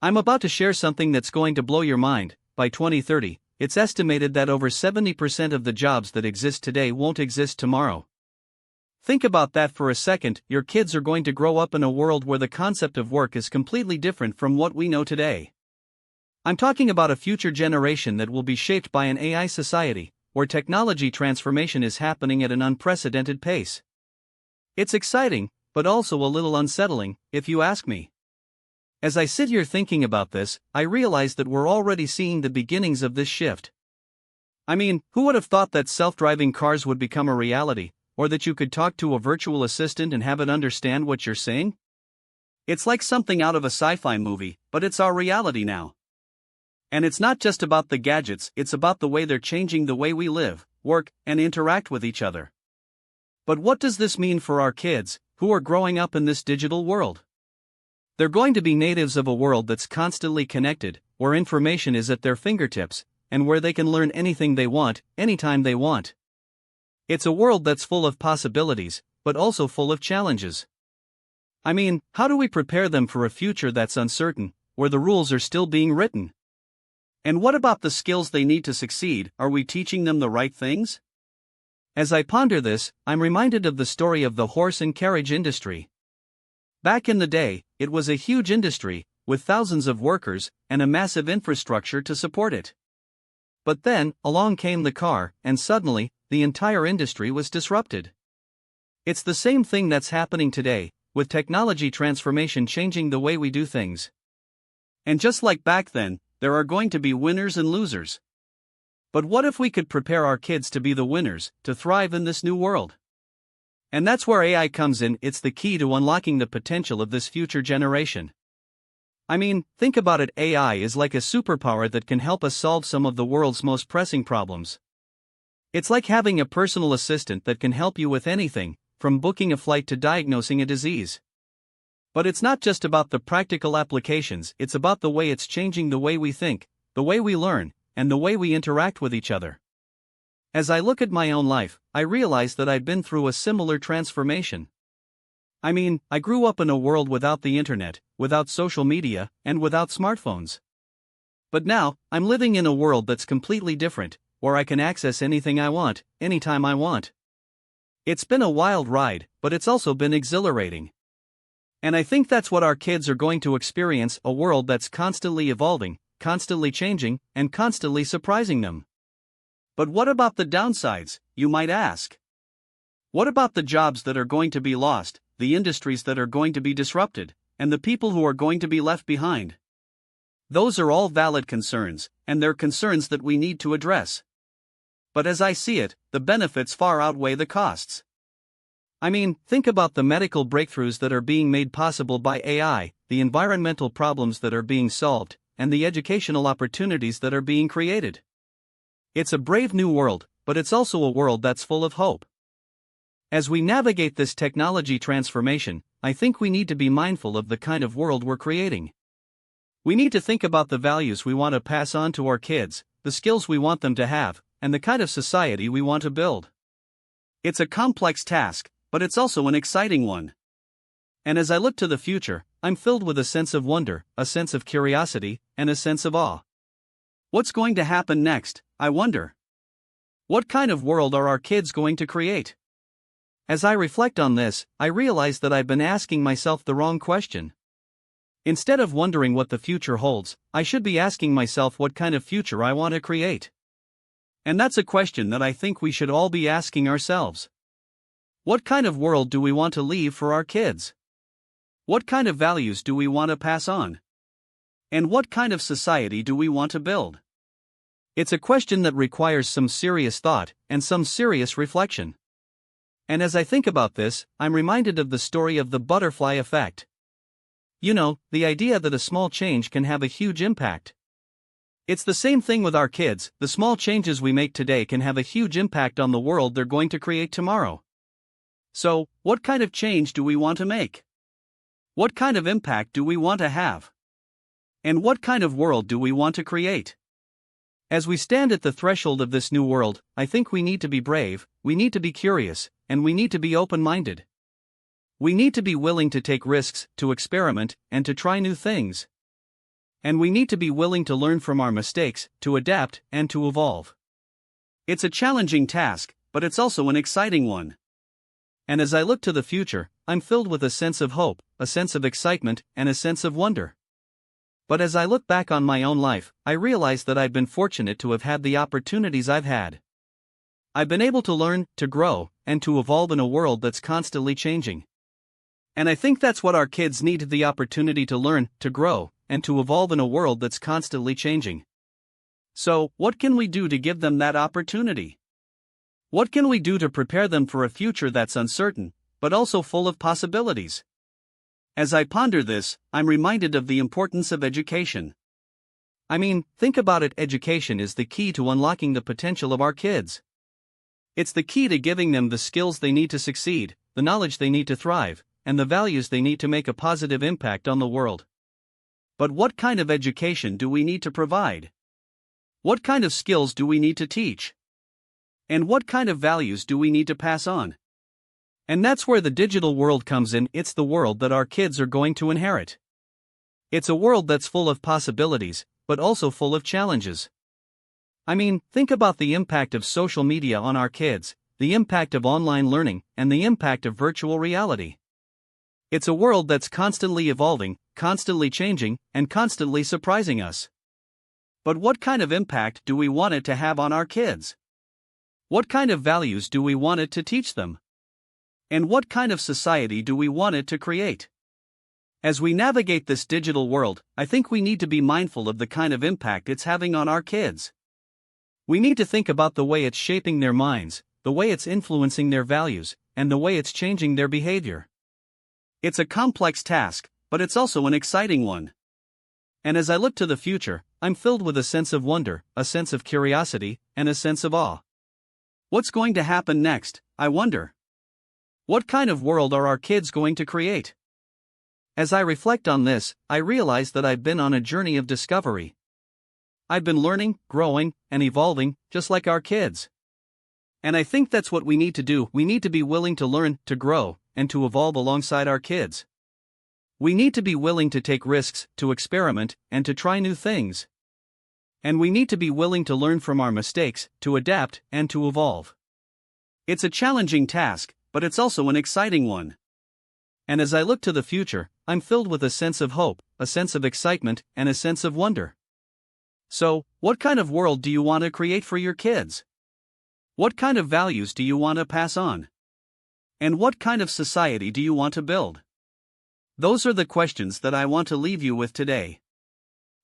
I'm about to share something that's going to blow your mind. By 2030, it's estimated that over 70% of the jobs that exist today won't exist tomorrow. Think about that for a second. Your kids are going to grow up in a world where the concept of work is completely different from what we know today. I'm talking about a future generation that will be shaped by an AI society, where technology transformation is happening at an unprecedented pace. It's exciting, but also a little unsettling, if you ask me. As I sit here thinking about this, I realize that we're already seeing the beginnings of this shift. I mean, who would have thought that self-driving cars would become a reality, or that you could talk to a virtual assistant and have it understand what you're saying? It's like something out of a sci-fi movie, but it's our reality now. And it's not just about the gadgets, it's about the way they're changing the way we live, work, and interact with each other. But what does this mean for our kids, who are growing up in this digital world? They're going to be natives of a world that's constantly connected, where information is at their fingertips, and where they can learn anything they want, anytime they want. It's a world that's full of possibilities, but also full of challenges. I mean, how do we prepare them for a future that's uncertain, where the rules are still being written? And what about the skills they need to succeed? Are we teaching them the right things? As I ponder this, I'm reminded of the story of the horse and carriage industry. Back in the day, it was a huge industry, with thousands of workers, and a massive infrastructure to support it. But then, along came the car, and suddenly, the entire industry was disrupted. It's the same thing that's happening today, with technology transformation changing the way we do things. And just like back then, there are going to be winners and losers. But what if we could prepare our kids to be the winners, to thrive in this new world? And that's where AI comes in. It's the key to unlocking the potential of this future generation. I mean, think about it. AI is like a superpower that can help us solve some of the world's most pressing problems. It's like having a personal assistant that can help you with anything, from booking a flight to diagnosing a disease. But it's not just about the practical applications, it's about the way it's changing the way we think, the way we learn, and the way we interact with each other. As I look at my own life, I realize that I've been through a similar transformation. I mean, I grew up in a world without the internet, without social media, and without smartphones. But now, I'm living in a world that's completely different, where I can access anything I want, anytime I want. It's been a wild ride, but it's also been exhilarating. And I think that's what our kids are going to experience, a world that's constantly evolving, constantly changing, and constantly surprising them. But what about the downsides, you might ask? What about the jobs that are going to be lost, the industries that are going to be disrupted, and the people who are going to be left behind? Those are all valid concerns, and they're concerns that we need to address. But as I see it, the benefits far outweigh the costs. I mean, think about the medical breakthroughs that are being made possible by AI, the environmental problems that are being solved, and the educational opportunities that are being created. It's a brave new world, but it's also a world that's full of hope. As we navigate this technology transformation, I think we need to be mindful of the kind of world we're creating. We need to think about the values we want to pass on to our kids, the skills we want them to have, and the kind of society we want to build. It's a complex task, but it's also an exciting one. And as I look to the future, I'm filled with a sense of wonder, a sense of curiosity, and a sense of awe. What's going to happen next, I wonder? What kind of world are our kids going to create? As I reflect on this, I realize that I've been asking myself the wrong question. Instead of wondering what the future holds, I should be asking myself what kind of future I want to create. And that's a question that I think we should all be asking ourselves. What kind of world do we want to leave for our kids? What kind of values do we want to pass on? And what kind of society do we want to build? It's a question that requires some serious thought and some serious reflection. And as I think about this, I'm reminded of the story of the butterfly effect. You know, the idea that a small change can have a huge impact. It's the same thing with our kids. The small changes we make today can have a huge impact on the world they're going to create tomorrow. So, what kind of change do we want to make? What kind of impact do we want to have? And what kind of world do we want to create? As we stand at the threshold of this new world, I think we need to be brave, we need to be curious, and we need to be open-minded. We need to be willing to take risks, to experiment, and to try new things. And we need to be willing to learn from our mistakes, to adapt, and to evolve. It's a challenging task, but it's also an exciting one. And as I look to the future, I'm filled with a sense of hope, a sense of excitement, and a sense of wonder. But as I look back on my own life, I realize that I've been fortunate to have had the opportunities I've had. I've been able to learn, to grow, and to evolve in a world that's constantly changing. And I think that's what our kids need: the opportunity to learn, to grow, and to evolve in a world that's constantly changing. So, what can we do to give them that opportunity? What can we do to prepare them for a future that's uncertain, but also full of possibilities? As I ponder this, I'm reminded of the importance of education. I mean, think about it: education is the key to unlocking the potential of our kids. It's the key to giving them the skills they need to succeed, the knowledge they need to thrive, and the values they need to make a positive impact on the world. But what kind of education do we need to provide? What kind of skills do we need to teach? And what kind of values do we need to pass on? And that's where the digital world comes in. It's the world that our kids are going to inherit. It's a world that's full of possibilities, but also full of challenges. I mean, think about the impact of social media on our kids, the impact of online learning, and the impact of virtual reality. It's a world that's constantly evolving, constantly changing, and constantly surprising us. But what kind of impact do we want it to have on our kids? What kind of values do we want it to teach them? And what kind of society do we want it to create? As we navigate this digital world, I think we need to be mindful of the kind of impact it's having on our kids. We need to think about the way it's shaping their minds, the way it's influencing their values, and the way it's changing their behavior. It's a complex task, but it's also an exciting one. And as I look to the future, I'm filled with a sense of wonder, a sense of curiosity, and a sense of awe. What's going to happen next, I wonder? What kind of world are our kids going to create? As I reflect on this, I realize that I've been on a journey of discovery. I've been learning, growing, and evolving, just like our kids. And I think that's what we need to do. We need to be willing to learn, to grow, and to evolve alongside our kids. We need to be willing to take risks, to experiment, and to try new things. And we need to be willing to learn from our mistakes, to adapt, and to evolve. It's a challenging task, but it's also an exciting one. And as I look to the future, I'm filled with a sense of hope, a sense of excitement, and a sense of wonder. So, what kind of world do you want to create for your kids? What kind of values do you want to pass on? And what kind of society do you want to build? Those are the questions that I want to leave you with today.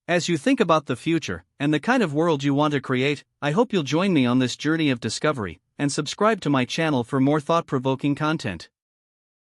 As you think about the future, and the kind of world you want to create, I hope you'll join me on this journey of discovery, and subscribe to my channel for more thought-provoking content.